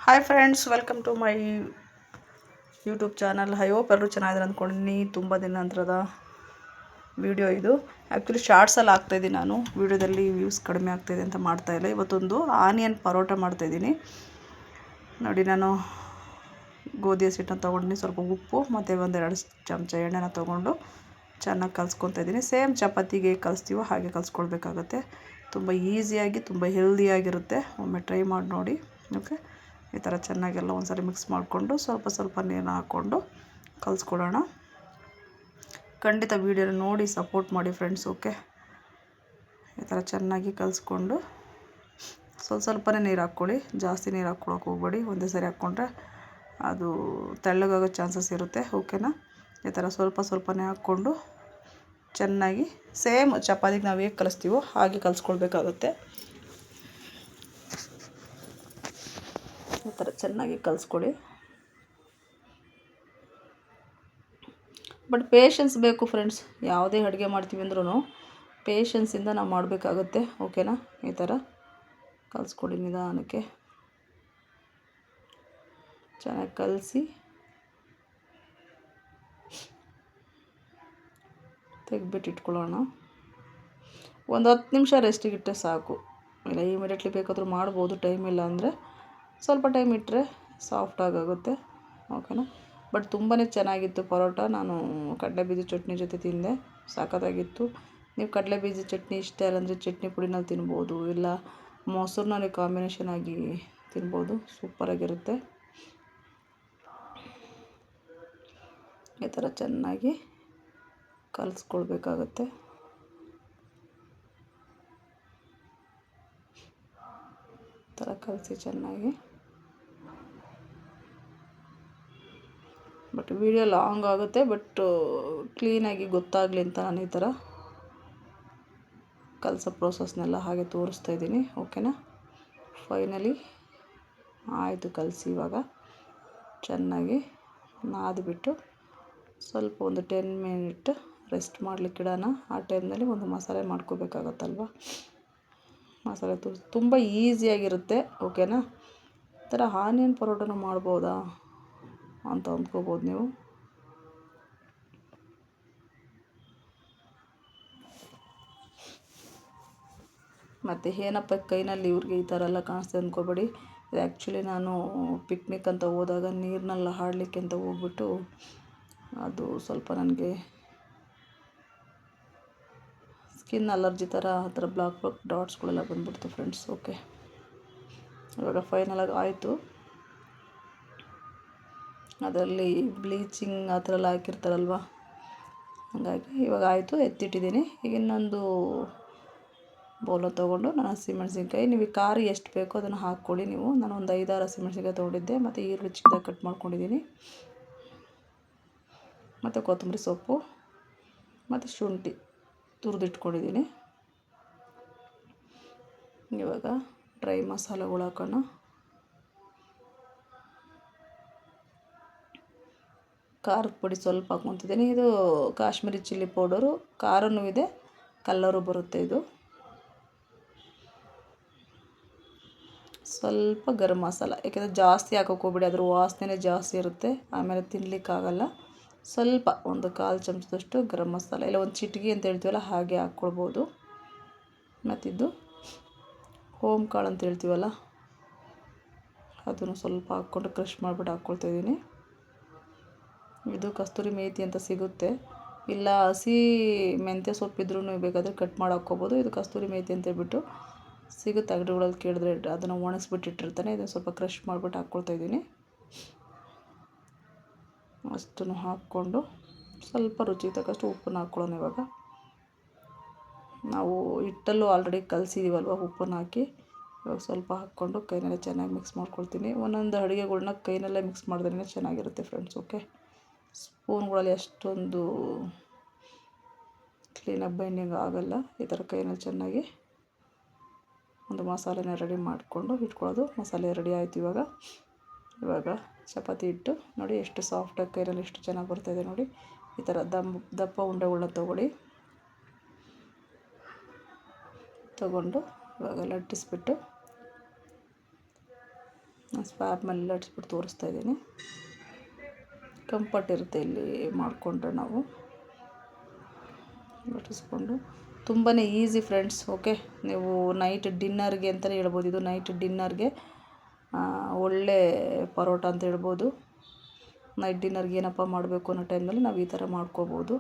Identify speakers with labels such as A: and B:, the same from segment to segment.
A: Hi friends, welcome to my YouTube channel. I hope ಎಲ್ಲರೂ ಚೆನ್ನಾಗಿದ್ದಾರೆ ಅಂದ್ಕೊಂಡಿನಿ. ತುಂಬ ದಿನ ನಂತರದ ವಿಡಿಯೋ ಇದು. ಆ್ಯಕ್ಚುಲಿ ಶಾರ್ಟ್ಸಲ್ಲಿ ಆಗ್ತಾಯಿದ್ದೀನಿ. ನಾನು ವೀಡಿಯೋದಲ್ಲಿ ವ್ಯೂಸ್ ಕಡಿಮೆ ಆಗ್ತಾಯಿದೆ ಅಂತ ಮಾಡ್ತಾಯಿಲ್ಲ. ಇವತ್ತೊಂದು ಆನಿಯನ್ ಪರೋಟ ಮಾಡ್ತಾಯಿದ್ದೀನಿ ನೋಡಿ. ನಾನು ಗೋಧಿ ಹಸಿಟ್ಟನ್ನು ತೊಗೊಂಡಿನಿ, ಸ್ವಲ್ಪ ಉಪ್ಪು ಮತ್ತು ಒಂದೆರಡು ಚಮಚ ಎಣ್ಣೆನ ತೊಗೊಂಡು ಚೆನ್ನಾಗಿ ಕಲಿಸ್ಕೊತಾ ಇದ್ದೀನಿ. ಸೇಮ್ ಚಪಾತಿಗೆ ಕಲಿಸ್ತೀವೋ ಹಾಗೆ ಕಲಿಸ್ಕೊಳ್ಬೇಕಾಗತ್ತೆ. ತುಂಬ ಈಸಿಯಾಗಿ ತುಂಬ ಹೆಲ್ದಿಯಾಗಿರುತ್ತೆ. ಒಮ್ಮೆ ಟ್ರೈ ಮಾಡಿ ನೋಡಿ. ಓಕೆ, ಈ ಥರ ಚೆನ್ನಾಗೆಲ್ಲ ಒಂದ್ಸರಿ ಮಿಕ್ಸ್ ಮಾಡಿಕೊಂಡು ಸ್ವಲ್ಪ ನೀರನ್ನ ಹಾಕ್ಕೊಂಡು ಕಲಿಸ್ಕೊಡೋಣ. ಖಂಡಿತ ವೀಡಿಯೋನ ನೋಡಿ ಸಪೋರ್ಟ್ ಮಾಡಿ ಫ್ರೆಂಡ್ಸ್. ಓಕೆ, ಈ ಥರ ಚೆನ್ನಾಗಿ ಕಲಿಸ್ಕೊಂಡು ಸ್ವಲ್ಪನೇ ನೀರು ಹಾಕ್ಕೊಳ್ಳಿ. ಜಾಸ್ತಿ ನೀರು ಹಾಕ್ಕೊಳಕ್ಕೆ ಹೋಗ್ಬೇಡಿ. ಒಂದೇ ಸರಿ ಹಾಕ್ಕೊಂಡ್ರೆ ಅದು ತೆಳ್ಳಗಾಗೋ ಚಾನ್ಸಸ್ ಇರುತ್ತೆ. ಓಕೆನಾ? ಈ ಥರ ಸ್ವಲ್ಪನೇ ಹಾಕ್ಕೊಂಡು ಚೆನ್ನಾಗಿ ಸೇಮ್ ಚಪಾತಿಗೆ ನಾವು ಹೇಗೆ ಕಲಿಸ್ತೀವೋ ಹಾಗೆ ಕಲಿಸ್ಕೊಳ್ಬೇಕಾಗುತ್ತೆ. ಈ ಥರ ಚೆನ್ನಾಗಿ ಕಲಿಸ್ಕೊಳ್ಳಿ. ಬಟ್ ಪೇಷನ್ಸ್ ಬೇಕು ಫ್ರೆಂಡ್ಸ್. ಯಾವುದೇ ಅಡುಗೆ ಮಾಡ್ತೀವಿ ಅಂದ್ರೂ ಪೇಷನ್ಸಿಂದ ನಾವು ಮಾಡಬೇಕಾಗುತ್ತೆ. ಓಕೆನಾ? ಈ ಥರ ಕಲಿಸ್ಕೊಡಿ ನಿಧಾನಕ್ಕೆ. ಚೆನ್ನಾಗಿ ಕಲಸಿ ತೆಗೆದ್ಬಿಟ್ಟು ಇಟ್ಕೊಳ್ಳೋಣ. ಒಂದು 10 ನಿಮಿಷ ರೆಸ್ಟಿಗೆ ಇಟ್ಟರೆ ಸಾಕು. ಇಲ್ಲ ಇಮಿಡಿಯೇಟ್ಲಿ ಬೇಕಾದರೂ ಮಾಡ್ಬೋದು. ಟೈಮ್ ಇಲ್ಲ ಅಂದರೆ ಸ್ವಲ್ಪ ಟೈಮ್ ಇಟ್ಟರೆ ಸಾಫ್ಟ್ ಆಗುತ್ತೆ. ಓಕೆನಾ? ಬಟ್ ತುಂಬಾ ಚೆನ್ನಾಗಿತ್ತು ಪರೋಟ. ನಾನು ಕಡಲೆಬೀಜ ಚಟ್ನಿ ಜೊತೆ ತಿಂದೆ, ಸಖತ್ತಾಗಿತ್ತು. ನೀವು ಕಡಲೆಬೀಜ ಚಟ್ನಿ ಇಷ್ಟ ಇಲ್ಲ ಅಂದರೆ ಚಟ್ನಿ ಪುಡಿನಲ್ಲಿ ತಿನ್ಬೋದು, ಇಲ್ಲ ಮೊಸರಿನಲ್ಲಿ ಕಾಂಬಿನೇಷನ್ ಆಗಿ ತಿನ್ಬೋದು. ಸೂಪರಾಗಿರುತ್ತೆ. ಈ ಥರ ಚೆನ್ನಾಗಿ ಕಲಿಸ್ಕೊಳ್ಬೇಕಾಗತ್ತೆ. ಈ ಥರ ಕಲಸಿ ಚೆನ್ನಾಗಿ. ಬಟ್ ವಿಡಿಯೋ ಲಾಂಗ್ ಆಗುತ್ತೆ. ಬಟ್ ಕ್ಲೀನಾಗಿ ಗೊತ್ತಾಗಲಿ ಅಂತ ನಾನು ಈ ಥರ ಕಲಸೋ ಪ್ರೋಸೆಸ್ನೆಲ್ಲ ಹಾಗೆ ತೋರಿಸ್ತಾ ಇದ್ದೀನಿ. ಓಕೆನಾ? ಫೈನಲಿ ಆಯಿತು ಕಲಸಿ. ಇವಾಗ ಚೆನ್ನಾಗಿ ನಾದಿಬಿಟ್ಟು ಸ್ವಲ್ಪ ಒಂದು 10 ಮಿನಿಟ್ ರೆಸ್ಟ್ ಮಾಡಲಿಕ್ಕೆ ಇಡೋಣ. ಆ ಟೈಮ್ನಲ್ಲಿ ಒಂದು ಮಸಾಲೆ ಮಾಡ್ಕೋಬೇಕಾಗತ್ತಲ್ವ. ಮಸಾಲೆ ತುಂಬ ಈಸಿಯಾಗಿರುತ್ತೆ. ಓಕೆನಾ? ಈ ಥರ ಆನಿಯನ್ ಪರೋಟನೂ ಮಾಡ್ಬೋದಾ ಅಂತ ಅಂದ್ಕೋಬೋದು ನೀವು. ಮತ್ತು ಏನಪ್ಪ ಕೈನಲ್ಲಿ ಇವ್ರಿಗೆ ಈ ಥರ ಎಲ್ಲ ಕಾಣಿಸ್ತದೆ ಅಂದ್ಕೋಬೇಡಿ. ಇದು ಆ್ಯಕ್ಚುಲಿ ನಾನು ಪಿಕ್ನಿಕ್ ಅಂತ ಹೋದಾಗ ನೀರಿನೆಲ್ಲ ಆಡಲಿಕ್ಕೆ ಅಂತ ಹೋಗ್ಬಿಟ್ಟು ಅದು ಸ್ವಲ್ಪ ನನಗೆ ಸ್ಕಿನ್ ಅಲರ್ಜಿ ಥರ ಆ ಥರ ಬ್ಲಾಕ್ ಡಾಟ್ಸ್ಗಳೆಲ್ಲ ಬಂದ್ಬಿಡ್ತು ಫ್ರೆಂಡ್ಸ್. ಓಕೆ, ಇವಾಗ ಫೈನಲಾಗಿ ಆಯಿತು. ಅದರಲ್ಲಿ ಬ್ಲೀಚಿಂಗ್ ಆ ಥರ ಎಲ್ಲ ಹಾಕಿರ್ತಾರಲ್ವ, ಹಾಗಾಗಿ ಇವಾಗ ಆಯಿತು. ಎತ್ತಿಟ್ಟಿದ್ದೀನಿ. ಈಗ ಇನ್ನೊಂದು ಬೌಲ ತೊಗೊಂಡು ನಾನು ಹಸಿಮೆಣ್ಸಿನ್ಕಾಯಿ, ನೀವು ಖಾರ ಎಷ್ಟು ಬೇಕೋ ಅದನ್ನು ಹಾಕ್ಕೊಳ್ಳಿ ನೀವು. ನಾನು ಒಂದು 5-6 ಹಸಿಮೆಣ್ಸಿನ್ಕಾಯಿ ತೊಗೊಂಡಿದ್ದೆ. ಮತ್ತು ಈರುಳ್ಳಿ ಚಿಕ್ಕದಾಗಿ ಕಟ್ ಮಾಡ್ಕೊಂಡಿದ್ದೀನಿ. ಮತ್ತು ಕೊತ್ತಂಬರಿ ಸೊಪ್ಪು ಮತ್ತು ಶುಂಠಿ ತುರಿದಿಟ್ಕೊಂಡಿದ್ದೀನಿ. ಇವಾಗ ಡ್ರೈ ಮಸಾಲೆಗಳು ಹಾಕೋಣ. ಖಾರದ ಪುಡಿ ಸ್ವಲ್ಪ ಹಾಕ್ಕೊತಿದ್ದೀನಿ. ಇದು ಕಾಶ್ಮೀರಿ ಚಿಲ್ಲಿ ಪೌಡರು, ಖಾರನೂ ಇದೆ, ಕಲ್ಲರು ಬರುತ್ತೆ. ಇದು ಸ್ವಲ್ಪ ಗರಂ ಮಸಾಲ, ಯಾಕೆಂದರೆ ಜಾಸ್ತಿ ಹಾಕೋಕೆ ಹೋಗ್ಬಿಡಿ, ಅದ್ರ ವಾಸನೆ ಜಾಸ್ತಿ ಇರುತ್ತೆ, ಆಮೇಲೆ ತಿನ್ನಲಿಕ್ಕಾಗಲ್ಲ. ಸ್ವಲ್ಪ ಒಂದು 1/4 ಚಮಚದಷ್ಟು ಗರಂ ಮಸಾಲ, ಇಲ್ಲ ಒಂದು ಚಿಟಿಕೆ ಅಂತ ಹೇಳ್ತೀವಲ್ಲ ಹಾಗೆ ಹಾಕ್ಕೊಳ್ಬೋದು. ಮತ್ತಿದ್ದು ಓಮ್ ಕಾಳು ಅಂತ ಹೇಳ್ತೀವಲ್ಲ ಅದನ್ನು ಸ್ವಲ್ಪ ಹಾಕ್ಕೊಂಡು ಕ್ರಷ್ ಮಾಡಿಬಿಟ್ಟು ಹಾಕ್ಕೊಳ್ತಾಯಿದ್ದೀನಿ. ಇದು ಕಸ್ತೂರಿ ಮೇಥಿ ಅಂತ ಸಿಗುತ್ತೆ, ಇಲ್ಲ ಹಸಿ ಮೆಂತ್ಯ ಸೊಪ್ಪಿದ್ರೂ ಬೇಕಾದರೆ ಕಟ್ ಮಾಡಿ ಹಾಕ್ಕೋಬೋದು. ಇದು ಕಸ್ತೂರಿ ಮೇಥಿ ಅಂತ ಹೇಳ್ಬಿಟ್ಟು ಸಿಗುತ್ತೆ ಅಂಗಡಿಗಳಲ್ಲಿ ಕೇಳಿದ್ರೆ. ಅದನ್ನು ಒಣಗಿಸ್ಬಿಟ್ಟಿಟ್ಟಿರ್ತಾನೆ. ಇದನ್ನು ಸ್ವಲ್ಪ ಕ್ರಷ್ ಮಾಡಿಬಿಟ್ಟು ಹಾಕ್ಕೊಳ್ತಾಯಿದ್ದೀನಿ. ಅಷ್ಟನ್ನು ಹಾಕ್ಕೊಂಡು ಸ್ವಲ್ಪ ರುಚಿಗೆ ತಕ್ಕಷ್ಟು ಉಪ್ಪನ್ನು ಹಾಕ್ಕೊಳ್ಳೋಣ. ಇವಾಗ ನಾವು ಹಿಟ್ಟಲ್ಲೂ ಆಲ್ರೆಡಿ ಕಲಸಿದ್ದೀವಲ್ವ, ಉಪ್ಪನ್ನು ಹಾಕಿ ಇವಾಗ ಸ್ವಲ್ಪ ಹಾಕ್ಕೊಂಡು ಕೈನಲ್ಲೇ ಚೆನ್ನಾಗಿ ಮಿಕ್ಸ್ ಮಾಡ್ಕೊಳ್ತೀನಿ. ಒಂದೊಂದು ಅಡುಗೆಗಳ್ನ ಕೈನಲ್ಲೇ ಮಿಕ್ಸ್ ಮಾಡಿದ್ರೇ ಚೆನ್ನಾಗಿರುತ್ತೆ ಫ್ರೆಂಡ್ಸ್. ಓಕೆ, ಸ್ಪೂನ್ಗಳಲ್ಲಿ ಅಷ್ಟೊಂದು ಕ್ಲೀನಾಗಿ ಬೈಂಡಿಂಗ್ ಆಗೋಲ್ಲ. ಈ ಥರ ಕೈನಲ್ಲಿ ಚೆನ್ನಾಗಿ ಒಂದು ಮಸಾಲೆನ ರೆಡಿ ಮಾಡಿಕೊಂಡು ಇಟ್ಕೊಳ್ಳೋದು. ಮಸಾಲೆ ರೆಡಿ ಆಯಿತು. ಇವಾಗ ಚಪಾತಿ ಹಿಟ್ಟು ನೋಡಿ ಎಷ್ಟು ಸಾಫ್ಟಾಗಿ ಕೈಯಲ್ಲಿ ಎಷ್ಟು ಚೆನ್ನಾಗಿ ಬರ್ತಾಯಿದೆ ನೋಡಿ. ಈ ಥರ ದಪ್ಪ ಉಂಡೆಗಳನ್ನ ತೊಗೊಂಡು ಇವಾಗ ಲಟ್ಟಿಸ್ಬಿಟ್ಟು ನಾನು ಸ್ವ್ಯಾಬ್ ಮೇಲೆ ಲಟ್ಸ್ಬಿಟ್ಟು ತೋರಿಸ್ತಾ ಇದ್ದೀನಿ. ಕಂಫರ್ಟ್ ಇರುತ್ತೆ ಇಲ್ಲಿ ಮಾಡಿಕೊಂಡ್ರೆ ನಾವು ಲಟ್ಟಿಸ್ಕೊಂಡು. ತುಂಬಾ ಈಸಿ ಫ್ರೆಂಡ್ಸ್. ಓಕೆ, ನೀವು ನೈಟ್ ಡಿನ್ನರ್ಗೆ ಅಂತಲೇ ಹೇಳ್ಬೋದು. ಇದು ನೈಟ್ ಡಿನ್ನರ್ಗೆ ಒಳ್ಳೆ ಪರೋಟ ಅಂತ ಹೇಳ್ಬೋದು. ನೈಟ್ ಡಿನ್ನರ್ಗೆ ಏನಪ್ಪ ಮಾಡಬೇಕು ಅನ್ನೋ ಟೈಮಲ್ಲಿ ನಾವು ಈ ಥರ ಮಾಡ್ಕೋಬೋದು.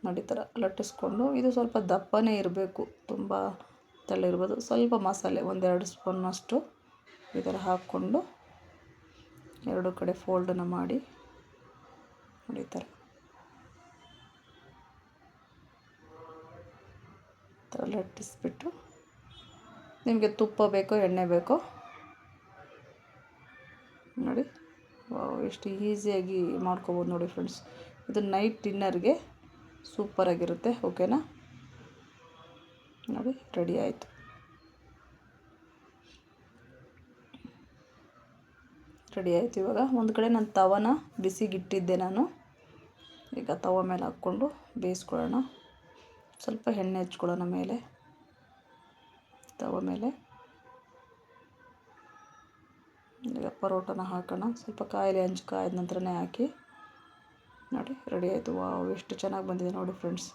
A: ನೋಡಿ ಈ ಥರ ಲಟ್ಟಿಸ್ಕೊಂಡು, ಇದು ಸ್ವಲ್ಪ ದಪ್ಪನೇ ಇರಬೇಕು, ತುಂಬ ತೆಳ್ಳ ಇರ್ಬೋದು. ಸ್ವಲ್ಪ ಮಸಾಲೆ 1-2 ಸ್ಪೂನಷ್ಟು ಈ ಥರ ಹಾಕ್ಕೊಂಡು ಎರಡು ಕಡೆ ಫೋಲ್ಡನ್ನು ಮಾಡಿ ನೋಡಿ ಈ ಥರ ಲಟ್ಟಿಸ್ಬಿಟ್ಟು, ನಿಮಗೆ ತುಪ್ಪ ಬೇಕೋ ಎಣ್ಣೆ ಬೇಕೋ ನೋಡಿ. ಎಷ್ಟು ಈಸಿಯಾಗಿ ಮಾಡ್ಕೊಬೋದು ನೋಡಿ ಫ್ರೆಂಡ್ಸ್. ಇದು ನೈಟ್ ಡಿನ್ನರ್ಗೆ ಸೂಪರಾಗಿರುತ್ತೆ. ಓಕೆನಾ, ನೋಡಿ ರೆಡಿ ಆಯಿತು. ಇವಾಗ ಒಂದು ಕಡೆ ನಾನು ತವನ ಬಿಸಿಗಿಟ್ಟಿದ್ದೆ. ನಾನು ಈಗ ತವ ಮೇಲೆ ಹಾಕ್ಕೊಂಡು ಬೇಯಿಸ್ಕೊಳ್ಳೋಣ. ಸ್ವಲ್ಪ ಎಣ್ಣೆ ಹಚ್ಕೊಳ್ಳೋಣ ಮೇಲೆ, ತವ ಮೇಲೆ. ಈಗ ಪರೋಟನ ಹಾಕೋಣ. ಸ್ವಲ್ಪ ಕಾಯಿಲೆ ಹಂಚು ಕಾಯ್ದ ನಂತರನೇ ಹಾಕಿ. ನೋಡಿ ರೆಡಿ ಆಯಿತು. ವಾವ್, ಎಷ್ಟು ಚೆನ್ನಾಗಿ ಬಂದಿದೆ ನೋಡಿ ಫ್ರೆಂಡ್ಸ್.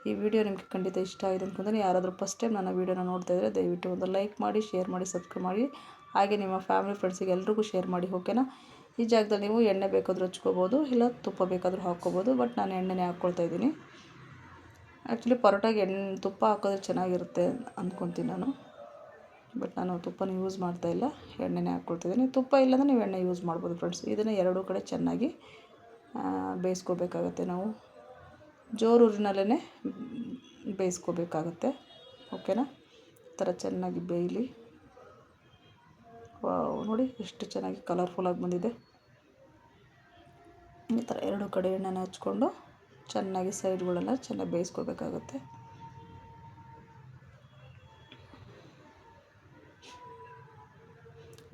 A: ಈ ವಿಡಿಯೋ ನಿಮಗೆ ಖಂಡಿತ ಇಷ್ಟ ಆಗಿದೆ ಅಂದ್ಕೊಂಡ್ರೆ, ಯಾರಾದರೂ ಫಸ್ಟ್ ಟೈಮ್ ನನ್ನ ವೀಡಿಯೋನ ನೋಡ್ತಾ ಇದ್ದರೆ ದಯವಿಟ್ಟು ಒಂದು ಲೈಕ್ ಮಾಡಿ, ಶೇರ್ ಮಾಡಿ, ಸಬ್ಸ್ಕ್ರೈಬ್ ಮಾಡಿ. ಹಾಗೆ ನಿಮ್ಮ ಫ್ಯಾಮಿಲಿ ಫ್ರೆಂಡ್ಸಿಗೆ ಎಲ್ರಿಗೂ ಶೇರ್ ಮಾಡಿ. ಓಕೆನಾ. ಈ ಜಾಗದಲ್ಲಿ ನೀವು ಎಣ್ಣೆ ಬೇಕಾದರೂ ಹಚ್ಕೋಬೋದು, ಇಲ್ಲ ತುಪ್ಪ ಬೇಕಾದರೂ ಹಾಕ್ಕೋಬೋದು. ಬಟ್ ನಾನು ಎಣ್ಣೆನೇ ಹಾಕ್ಕೊಳ್ತಾ ಇದ್ದೀನಿ. ಆ್ಯಕ್ಚುಲಿ ಪರೋಟಾಗೆ ತುಪ್ಪ ಹಾಕೋದ್ರೆ ಚೆನ್ನಾಗಿರುತ್ತೆ ಅಂದ್ಕೊತೀನಿ ನಾನು. ಬಟ್ ನಾನು ತುಪ್ಪನ ಯೂಸ್ ಮಾಡ್ತಾಯಿಲ್ಲ, ಎಣ್ಣೆನೇ ಹಾಕ್ಕೊಳ್ತಿದ್ದೀನಿ. ತುಪ್ಪ ಇಲ್ಲಾಂದರೆ ನೀವು ಎಣ್ಣೆ ಯೂಸ್ ಮಾಡ್ಬೋದು ಫ್ರೆಂಡ್ಸ್. ಇದನ್ನು ಎರಡೂ ಕಡೆ ಚೆನ್ನಾಗಿ ಬೇಯಿಸ್ಕೋಬೇಕಾಗತ್ತೆ. ನಾವು ಜೋರು ಉರಿನಲ್ಲೇ ಬೇಯಿಸ್ಕೋಬೇಕಾಗತ್ತೆ. ಓಕೆನಾ. ಈ ಥರ ಚೆನ್ನಾಗಿ ಬೇಯಲಿ. ವಾವ್, ನೋಡಿ ಎಷ್ಟು ಚೆನ್ನಾಗಿ ಕಲರ್ಫುಲ್ಲಾಗಿ ಬಂದಿದೆ. ಈ ಥರ ಎರಡು ಕಡೆ ಎಣ್ಣೆನ ಹಚ್ಕೊಂಡು ಚೆನ್ನಾಗಿ ಸೈಡ್ಗಳೆಲ್ಲ ಚೆನ್ನಾಗಿ ಬೇಯಿಸ್ಕೋಬೇಕಾಗತ್ತೆ.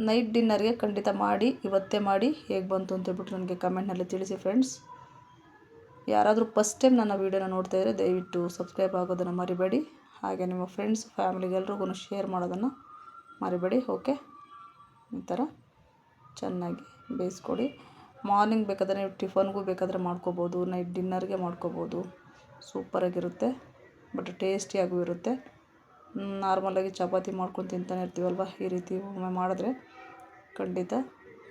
A: ನೈಟ್ ಡಿನ್ನರ್ಗೆ ಖಂಡಿತ ಮಾಡಿ, ಇವತ್ತೇ ಮಾಡಿ. ಹೇಗೆ ಬಂತು ಅಂತೇಳ್ಬಿಟ್ಟು ನನಗೆ ಕಮೆಂಟ್ನಲ್ಲಿ ತಿಳಿಸಿ ಫ್ರೆಂಡ್ಸ್. ಯಾರಾದರೂ ಫಸ್ಟ್ ಟೈಮ್ ನನ್ನ ವೀಡಿಯೋನ ನೋಡ್ತಾ ಇದ್ದರೆ ದಯವಿಟ್ಟು ಸಬ್ಸ್ಕ್ರೈಬ್ ಆಗೋದನ್ನು ಮರಿಬೇಡಿ. ಹಾಗೆ ನಿಮ್ಮ ಫ್ರೆಂಡ್ಸ್ ಫ್ಯಾಮಿಲಿಗೆಲ್ರಿಗೂ ಶೇರ್ ಮಾಡೋದನ್ನು ಮರಿಬೇಡಿ. ಓಕೆ, ಈ ಥರ ಚೆನ್ನಾಗಿ ಬೇಯಿಸ್ಕೊಡಿ. ಮಾರ್ನಿಂಗ್ ಬೇಕಾದರೆ ನೀವು ಟಿಫನ್ಗೂ ಬೇಕಾದರೆ ಮಾಡ್ಕೋಬೋದು, ನೈಟ್ ಡಿನ್ನರ್ಗೆ ಮಾಡ್ಕೋಬೋದು. ಸೂಪರಾಗಿರುತ್ತೆ, ಬಟ್ ಟೇಸ್ಟಿಯಾಗೂ ಇರುತ್ತೆ. ನಾರ್ಮಲಾಗಿ ಚಪಾತಿ ಮಾಡ್ಕೊಂಡು ತಿಂತಾನೆ ಇರ್ತೀವಲ್ವ, ಈ ರೀತಿ ಒಮ್ಮೆ ಮಾಡಿದ್ರೆ ಖಂಡಿತ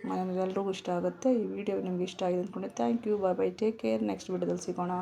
A: ಮನೆಯಲ್ಲಿ ಎಲ್ರಿಗೂ ಇಷ್ಟ ಆಗುತ್ತೆ. ಈ ವಿಡಿಯೋ ನಿಮ್ಗೆ ಇಷ್ಟ ಆಗಿದೆ ಅಂದ್ಕೊಂಡೆ. Thank you, bye bye, take care. Next ವಿಡಿಯೋದಲ್ಲಿ ಸಿಗೋಣ.